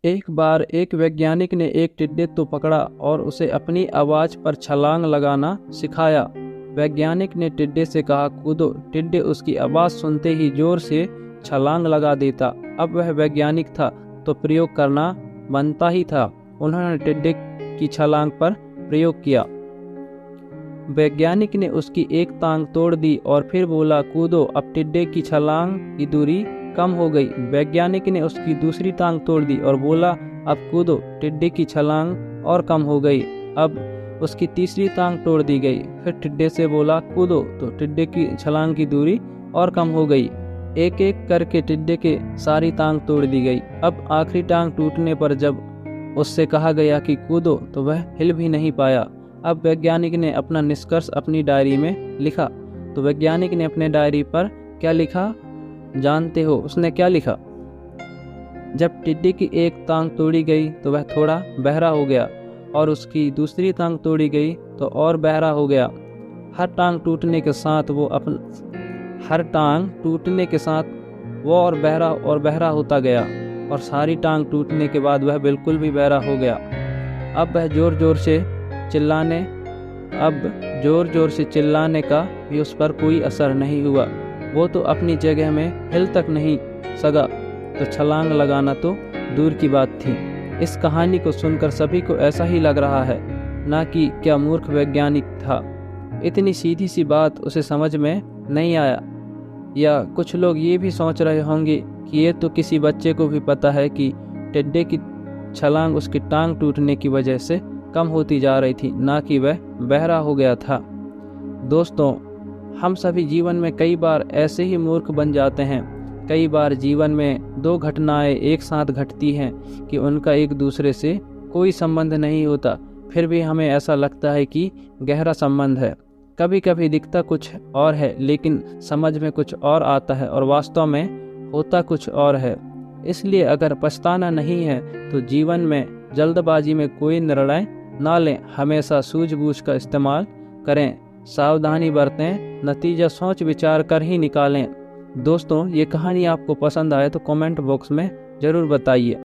एक बार एक वैज्ञानिक ने एक टिड्डे को पकड़ा और उसे अपनी आवाज़ पर छलांग लगाना सिखाया। वैज्ञानिक ने टिड्डे से कहा, कूदो। टिड्डे उसकी आवाज़ सुनते ही जोर से छलांग लगा देता। अब वह वैज्ञानिक था तो प्रयोग करना बनता ही था। उन्होंने टिड्डे की छलांग पर प्रयोग किया। वैज्ञानिक ने उसकी एक टांग तोड़ दी और फिर बोला, कूदो। अब टिड्डे की छलांग की दूरी कम हो गई। वैज्ञानिक ने उसकी दूसरी टांग तोड़ दी और बोला, अब कूदो। टिड्डे की छलांग और कम हो गई। अब उसकी तीसरी टांग तोड़ दी गई। फिर टिड्डे से बोला, कूदो, तो टिड्डे की छलांग की दूरी और कम हो गई। एक एक करके टिड्डे के सारी टांग तोड़ दी गई। अब आखिरी टांग टूटने पर जब उससे कहा गया कि कूदो, तो वह हिल भी नहीं पाया। अब वैज्ञानिक ने अपना निष्कर्ष अपनी डायरी में लिखा। तो वैज्ञानिक ने अपने डायरी पर क्या लिखा जानते हो? उसने क्या लिखा? जब टिड्डे की एक टांग तोड़ी गई तो वह थोड़ा बहरा हो गया और उसकी दूसरी टांग तोड़ी गई तो और बहरा हो गया। हर टांग टूटने के साथ वो और बहरा होता गया और सारी टांग टूटने के बाद वह बिल्कुल भी बहरा हो गया। अब जोर जोर से चिल्लाने का भी उस पर कोई असर नहीं हुआ। वो तो अपनी जगह में हिल तक नहीं सका, तो छलांग लगाना तो दूर की बात थी। इस कहानी को सुनकर सभी को ऐसा ही लग रहा है ना कि क्या मूर्ख वैज्ञानिक था। इतनी सीधी सी बात उसे समझ में नहीं आया। या कुछ लोग ये भी सोच रहे होंगे कि ये तो किसी बच्चे को भी पता है कि टिड्डे की छलांग उसकी टांग टूटने की वजह से कम होती जा रही थी, ना कि वह बहरा हो गया था। दोस्तों, हम सभी जीवन में कई बार ऐसे ही मूर्ख बन जाते हैं। कई बार जीवन में दो घटनाएं एक साथ घटती हैं कि उनका एक दूसरे से कोई संबंध नहीं होता, फिर भी हमें ऐसा लगता है कि गहरा संबंध है। कभी कभी दिखता कुछ और है लेकिन समझ में कुछ और आता है और वास्तव में होता कुछ और है। इसलिए अगर पछताना नहीं है तो जीवन में जल्दबाजी में कोई निर्णय ना लें। हमेशा सूझबूझ का इस्तेमाल करें, सावधानी बरतें, नतीजा सोच विचार कर ही निकालें। दोस्तों, ये कहानी आपको पसंद आए तो कमेंट बॉक्स में ज़रूर बताइए।